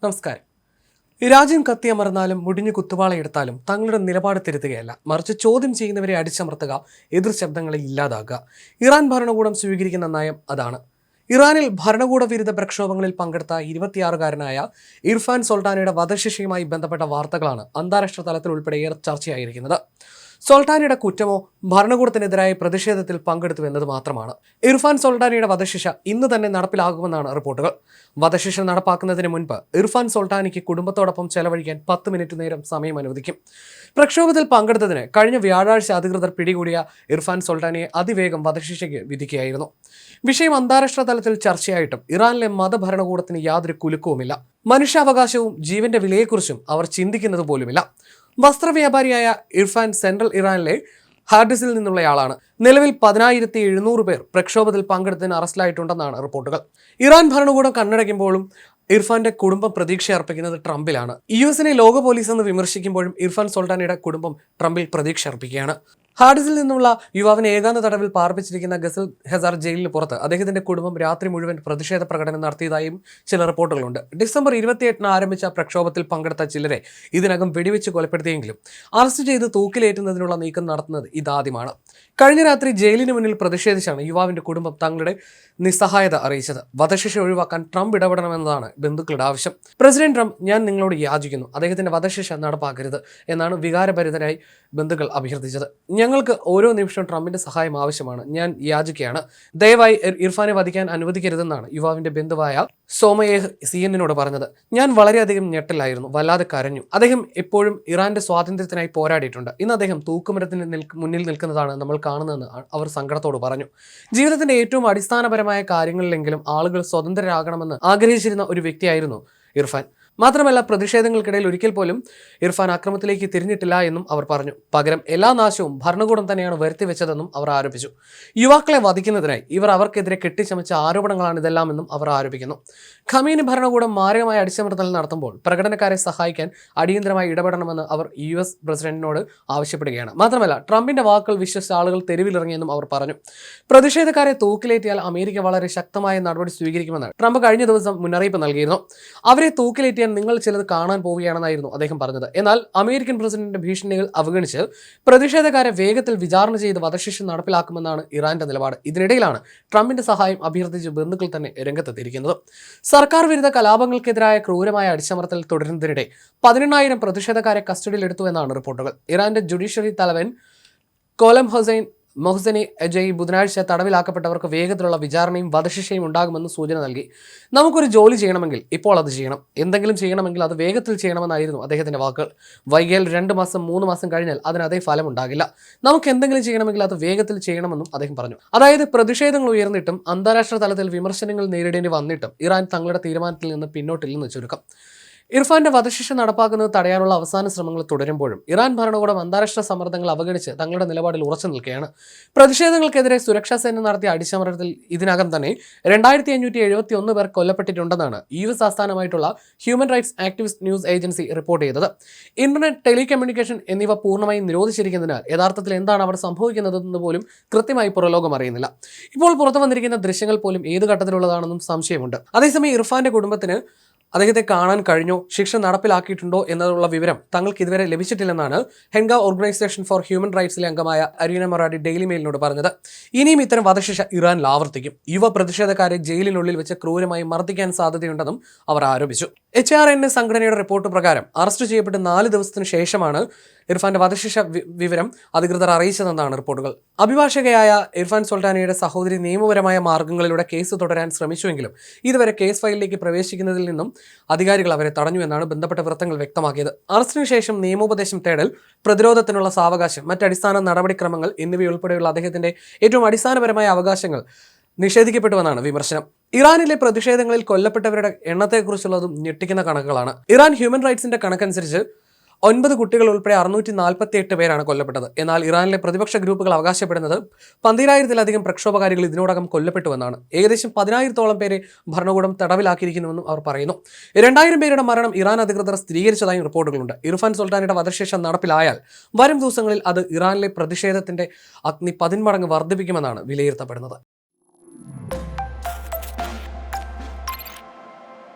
നമസ്കാരം. രാജ്യം കത്തിയമർന്നാലും മുടിഞ്ഞു കുത്തുവാളയെടുത്താലും തങ്ങളുടെ നിലപാട് തിരുത്തുകയല്ല, മറിച്ച് ചോദ്യം ചെയ്യുന്നവരെ അടിച്ചമർത്തുക, എതിർ ശബ്ദങ്ങളെ ഇല്ലാതാക്കുക. ഇറാൻ ഭരണകൂടം സ്വീകരിക്കുന്ന നയം അതാണ്. ഇറാനിൽ ഭരണകൂട വിരുദ്ധ പ്രക്ഷോഭങ്ങളിൽ പങ്കെടുത്ത 26-കാരനായ ഇർഫാൻ സൊൾട്ടാനയുടെ വധശിക്ഷയുമായി ബന്ധപ്പെട്ട വാർത്തകളാണ് അന്താരാഷ്ട്ര തലത്തിൽ ഉൾപ്പെടെ ഏറെ ചർച്ചയായിരിക്കുന്നത്. സൊൾട്ടാനയുടെ കുറ്റമോ ഭരണകൂടത്തിനെതിരായ പ്രതിഷേധത്തിൽ പങ്കെടുത്തു എന്നത് മാത്രമാണ്. ഇർഫാൻ സൊൾട്ടാനയുടെ വധശിക്ഷ ഇന്ന് തന്നെ നടപ്പിലാകുമെന്നാണ് റിപ്പോർട്ടുകൾ. വധശിക്ഷ നടപ്പാക്കുന്നതിന് മുൻപ് ഇർഫാൻ സൊൾട്ടാനിക്ക് കുടുംബത്തോടൊപ്പം ചെലവഴിക്കാൻ 10 മിനിറ്റ് നേരം സമയം അനുവദിക്കും. പ്രക്ഷോഭത്തിൽ പങ്കെടുത്തതിന് കഴിഞ്ഞ വ്യാഴാഴ്ച അധികൃതർ പിടികൂടിയ ഇർഫാൻ സൊൾട്ടാനിയെ അതിവേഗം വധശിക്ഷയ്ക്ക് വിധിക്കുകയായിരുന്നു. വിഷയം അന്താരാഷ്ട്ര തലത്തിൽ ചർച്ചയായിട്ടും ഇറാനിലെ മതഭരണകൂടത്തിന് യാതൊരു കുലുക്കവുമില്ല. മനുഷ്യാവകാശവും ജീവന്റെ വിലയെക്കുറിച്ചും അവർ ചിന്തിക്കുന്നത് പോലുമില്ല. വസ്ത്രവ്യാപാരിയായ ഇർഫാൻ സെൻട്രൽ ഇറാനിലെ ഹാർഡിസിൽ നിന്നുള്ളയാളാണ്. നിലവിൽ 10,700 പേർ പ്രക്ഷോഭത്തിൽ പങ്കെടുത്തതിന് അറസ്റ്റിലായിട്ടുണ്ടെന്നാണ് റിപ്പോർട്ടുകൾ. ഇറാൻ ഭരണകൂടം കണ്ണടയ്ക്കുമ്പോഴും ഇർഫാന്റെ കുടുംബം പ്രതീക്ഷ അർപ്പിക്കുന്നത് ട്രംപിലാണ്. യുഎസിനെ ലോക പോലീസ് എന്ന് വിമർശിക്കുമ്പോഴും ഇർഫാൻ സൊൾട്ടാനയുടെ കുടുംബം ട്രംപിൽ പ്രതീക്ഷ അർപ്പിക്കുകയാണ്. ഹാർഡിസിൽ നിന്നുള്ള യുവാവിനെ ഏകാന്ത തടവിൽ പാർപ്പിച്ചിരിക്കുന്ന ഗസൽ ഹെസാർ ജയിലിന് പുറത്ത് അദ്ദേഹത്തിന്റെ കുടുംബം രാത്രി മുഴുവൻ പ്രതിഷേധ പ്രകടനം നടത്തിയതായും ചില റിപ്പോർട്ടുകളുണ്ട്. ഡിസംബർ 28-ന് ആരംഭിച്ച പ്രക്ഷോഭത്തിൽ പങ്കെടുത്ത ചിലരെ ഇതിനകം വെടിവെച്ച് കൊലപ്പെടുത്തിയെങ്കിലും അറസ്റ്റ് ചെയ്ത് തൂക്കിലേറ്റുന്നതിനുള്ള നീക്കം നടത്തുന്നത് ഇതാദ്യമാണ്. കഴിഞ്ഞ രാത്രി ജയിലിന് മുന്നിൽ പ്രതിഷേധിച്ചാണ് യുവാവിന്റെ കുടുംബം തങ്ങളുടെ നിസ്സഹായത അറിയിച്ചത്. വധശിക്ഷ ഒഴിവാക്കാൻ ട്രംപ് ഇടപെടണമെന്നതാണ് ബന്ധുക്കളുടെ ആവശ്യം. പ്രസിഡന്റ് ട്രംപ്, ഞാൻ നിങ്ങളോട് യാചിക്കുന്നു, അദ്ദേഹത്തിന്റെ വധശിക്ഷ നടപ്പാക്കരുത് എന്നാണ് വികാരഭരിതരായി ബന്ധുക്കൾ അഭ്യർത്ഥിച്ചത്. ഞങ്ങൾക്ക് ഓരോ നിമിഷവും ട്രംപിന്റെ സഹായം ആവശ്യമാണ്. ഞാൻ യാചിക്കുകയാണ്. ദയവായി ഇർഫാനെ വധിക്കാൻ അനുവദിക്കരുതെന്നാണ് യുവാവിന്റെ ബന്ധുവായ സോമയേഹ് CNN-നോട് പറഞ്ഞത്. ഞാൻ വളരെയധികം ഞെട്ടലായിരുന്നു, വല്ലാതെ കരഞ്ഞു. അദ്ദേഹം എപ്പോഴും ഇറാന്റെ സ്വാതന്ത്ര്യത്തിനായി പോരാടിയിട്ടുണ്ട്. ഇന്ന് അദ്ദേഹം തൂക്കുമരത്തിന് മുന്നിൽ നിൽക്കുന്നതാണ് നമ്മൾ കാണുന്നതെന്ന് അവർ സങ്കടത്തോട് പറഞ്ഞു. ജീവിതത്തിന്റെ ഏറ്റവും അടിസ്ഥാനപരമായ കാര്യങ്ങളിലെങ്കിലും ആളുകൾ സ്വതന്ത്രരാകണമെന്ന് ആഗ്രഹിച്ചിരുന്ന ഒരു വ്യക്തിയായിരുന്നു ഇർഫാൻ. മാത്രമല്ല, പ്രതിഷേധങ്ങൾക്കിടയിൽ ഒരിക്കൽ പോലും ഇർഫാൻ അക്രമത്തിലേക്ക് തിരിഞ്ഞിട്ടില്ല എന്നും അവർ പറഞ്ഞു. പകരം എല്ലാ നാശവും ഭരണകൂടം തന്നെയാണ് വരുത്തിവെച്ചതെന്നും അവർ ആരോപിച്ചു. യുവാക്കളെ വധിക്കുന്നതിനായി ഇവർ അവർക്കെതിരെ കെട്ടിച്ചമച്ച ആരോപണങ്ങളാണ് ഇതെല്ലാം എന്നും അവർ ആരോപിക്കുന്നു. ഖമീനി ഭരണകൂടം മാരകമായ അടിച്ചമർത്തൽ നടത്തുമ്പോൾ പ്രകടനക്കാരെ സഹായിക്കാൻ അടിയന്തരമായി ഇടപെടണമെന്ന് അവർ US പ്രസിഡന്റിനോട് ആവശ്യപ്പെടുകയാണ്. മാത്രമല്ല, ട്രംപിന്റെ വാക്കുകൾ വിശ്വസിച്ച ആളുകൾ തെരുവിലിറങ്ങിയെന്നും അവർ പറഞ്ഞു. പ്രതിഷേധക്കാരെ തൂക്കിലേറ്റിയാൽ അമേരിക്ക വളരെ ശക്തമായ നടപടി സ്വീകരിക്കുമെന്ന് ട്രംപ് കഴിഞ്ഞ ദിവസം മുന്നറിയിപ്പ് നൽകിയിരുന്നു. അവരെ തൂക്കിലേറ്റിയ നിങ്ങൾ ചിലത് കാണാൻ പോവുകയാണെന്നായിരുന്നു അദ്ദേഹം പറഞ്ഞത്. എന്നാൽ അമേരിക്കൻ പ്രസിഡന്റിന്റെ ഭീഷണികൾ അവഗണിച്ച് പ്രതിഷേധക്കാരെ വേഗത്തിൽ വിചാരണ ചെയ്ത് വധശിക്ഷ നടപ്പിലാക്കുമെന്നാണ് ഇറാന്റെ നിലപാട്. ഇതിനിടയിലാണ് ട്രംപിന്റെ സഹായം അഭ്യർത്ഥിച്ച് ബന്ധുക്കൾ തന്നെ രംഗത്തെത്തിയിരിക്കുന്നത്. സർക്കാർ വിരുദ്ധ കലാപങ്ങൾക്കെതിരായ ക്രൂരമായ അടിച്ചമർത്തൽ തുടരുന്നതിനിടെ 18,000 പ്രതിഷേധക്കാരെ കസ്റ്റഡിയിലെടുത്തു എന്നാണ് റിപ്പോർട്ടുകൾ. ഇറാന്റെ ജുഡീഷ്യറി തലവൻ കോലം മൊഹ്സനി എജയ് ബുധനാഴ്ച തടവിലാക്കപ്പെട്ടവർക്ക് വേഗത്തിലുള്ള വിചാരണയും വധശിക്ഷയും ഉണ്ടാകുമെന്ന് സൂചന നൽകി. നമുക്കൊരു ജോലി ചെയ്യണമെങ്കിൽ ഇപ്പോൾ അത് ചെയ്യണം, എന്തെങ്കിലും ചെയ്യണമെങ്കിൽ അത് വേഗത്തിൽ ചെയ്യണമെന്നായിരുന്നു അദ്ദേഹത്തിന്റെ വാക്കുകൾ. വൈകിയാൽ 2 മാസം 3 മാസം കഴിഞ്ഞാൽ അതിന് അതേ ഫലം ഉണ്ടാകില്ല. നമുക്ക് എന്തെങ്കിലും ചെയ്യണമെങ്കിൽ അത് വേഗത്തിൽ ചെയ്യണമെന്നും അദ്ദേഹം പറഞ്ഞു. അതായത് പ്രതിഷേധങ്ങൾ ഉയർന്നിട്ടും അന്താരാഷ്ട്ര തലത്തിൽ വിമർശനങ്ങൾ നേരിടേണ്ടി വന്നിട്ടും ഇറാൻ തങ്ങളുടെ തീരുമാനത്തിൽ നിന്ന് പിന്നോട്ടില്ലെന്ന് ചുരുക്കം. ഇർഫാന്റെ വധശിക്ഷ നടപ്പാക്കുന്നത് തടയാനുള്ള അവസാന ശ്രമങ്ങൾ തുടരുമ്പോഴും ഇറാൻ ഭരണകൂടം അന്താരാഷ്ട്ര സമ്മർദ്ദങ്ങൾ അവഗണിച്ച് തങ്ങളുടെ നിലപാടിൽ ഉറച്ചു നിൽക്കുകയാണ്. പ്രതിഷേധങ്ങൾക്കെതിരെ സുരക്ഷാ സേന നടത്തിയ അടിച്ചമർത്തൽ ഇതിനകം തന്നെ 2,571 പേർ കൊല്ലപ്പെട്ടിട്ടുണ്ടെന്നാണ് US ആസ്ഥാനമായിട്ടുള്ള human rights activist news agency report ചെയ്തത്. ഇന്റർനെറ്റ്, ടെലികമ്മ്യൂണിക്കേഷൻ എന്നിവ പൂർണ്ണമായും നിരോധിച്ചിരിക്കുന്നതിനാൽ യഥാർത്ഥത്തിൽ എന്താണ് അവിടെ സംഭവിക്കുന്നതെന്ന് പോലും കൃത്യമായി പുറലോകം അറിയുന്നില്ല. ഇപ്പോൾ പുറത്തു വന്നിരിക്കുന്ന ദൃശ്യങ്ങൾ പോലും ഏത് ഘട്ടത്തിലുള്ളതാണെന്നും സംശയമുണ്ട്. അതേസമയം ഇർഫാന്റെ കുടുംബത്തിന് അദ്ദേഹത്തെ കാണാൻ കഴിഞ്ഞോ, ശിക്ഷ നടപ്പിലാക്കിയിട്ടുണ്ടോ എന്നുള്ള വിവരം തങ്ങൾക്ക് ഇതുവരെ ലഭിച്ചിട്ടില്ലെന്നാണ് ഹെൻഗ ഓർഗനൈസേഷൻ ഫോർ ഹ്യൂമൻ റൈറ്റ്സിലെ അംഗമായ അരീന മൊറാഡി ഡെയിലി മെയിലിനോട് പറഞ്ഞത്. ഇനിയും ഇത്തരം വധശിക്ഷ ഇറാനിൽ ആവർത്തിക്കും. യുവ പ്രതിഷേധക്കാരെ ജയിലിനുള്ളിൽ വെച്ച് ക്രൂരമായി മർദ്ദിക്കാൻ സാധ്യതയുണ്ടെന്നും അവർ ആരോപിച്ചു. HRN സംഘടനയുടെ റിപ്പോർട്ട് പ്രകാരം അറസ്റ്റ് ചെയ്യപ്പെട്ട് 4 ദിവസത്തിന് ശേഷമാണ് ഇർഫാന്റെ വധശിക്ഷ വിവരം അധികൃതർ അറിയിച്ചതെന്നാണ് റിപ്പോർട്ടുകൾ. അഭിഭാഷകയായ ഇർഫാൻ സൊൾട്ടാനയുടെ സഹോദരി നിയമപരമായ മാർഗങ്ങളിലൂടെ കേസ് തുടരാൻ ശ്രമിച്ചുവെങ്കിലും ഇതുവരെ കേസ് ഫയലിലേക്ക് പ്രവേശിക്കുന്നതിൽ നിന്നും അധികാരികൾ അവരെ തടഞ്ഞു എന്നാണ് ബന്ധപ്പെട്ട വൃത്തങ്ങൾ വ്യക്തമാക്കിയത്. അറസ്റ്റിന് ശേഷം നിയമോപദേശം തേടൽ, പ്രതിരോധത്തിനുള്ള സാവകാശം, മറ്റടിസ്ഥാന നടപടിക്രമങ്ങൾ എന്നിവയുൾപ്പെടെയുള്ള അദ്ദേഹത്തിന്റെ ഏറ്റവും അടിസ്ഥാനപരമായ അവകാശങ്ങൾ നിഷേധിക്കപ്പെട്ടുവെന്നാണ് വിമർശനം. ഇറാനിലെ പ്രതിഷേധങ്ങളിൽ കൊല്ലപ്പെട്ടവരുടെ എണ്ണത്തെക്കുറിച്ചുള്ളതും ഞെട്ടിക്കുന്ന കണക്കുകളാണ്. ഇറാൻ ഹ്യൂമൻ റൈറ്റ്സിന്റെ കണക്കനുസരിച്ച് 9 കുട്ടികൾ ഉൾപ്പെടെ 648 പേരാണ് കൊല്ലപ്പെട്ടത്. എന്നാൽ ഇറാനിലെ പ്രതിപക്ഷ ഗ്രൂപ്പുകൾ അവകാശപ്പെടുന്നത് 12,000-ലധികം പ്രക്ഷോഭകാരികൾ ഇതിനോടകം കൊല്ലപ്പെട്ടുവെന്നാണ്. ഏകദേശം 10,000-ഓളം പേരെ ഭരണകൂടം തടവിലാക്കിയിരിക്കുന്നുവെന്നും അവർ പറയുന്നു. 2,000 പേരുടെ മരണം ഇറാൻ അധികൃതർ സ്ഥിരീകരിച്ചതായും റിപ്പോർട്ടുകളുണ്ട്. ഇർഫാൻ സുൽത്താനയുടെ വധശിക്ഷ നടപ്പിലായാൽ വരും ദിവസങ്ങളിൽ അത് ഇറാനിലെ പ്രതിഷേധത്തിന്റെ അഗ്നി 10 മടങ്ങ് വർദ്ധിപ്പിക്കുമെന്നാണ് വിലയിരുത്തപ്പെടുന്നത്.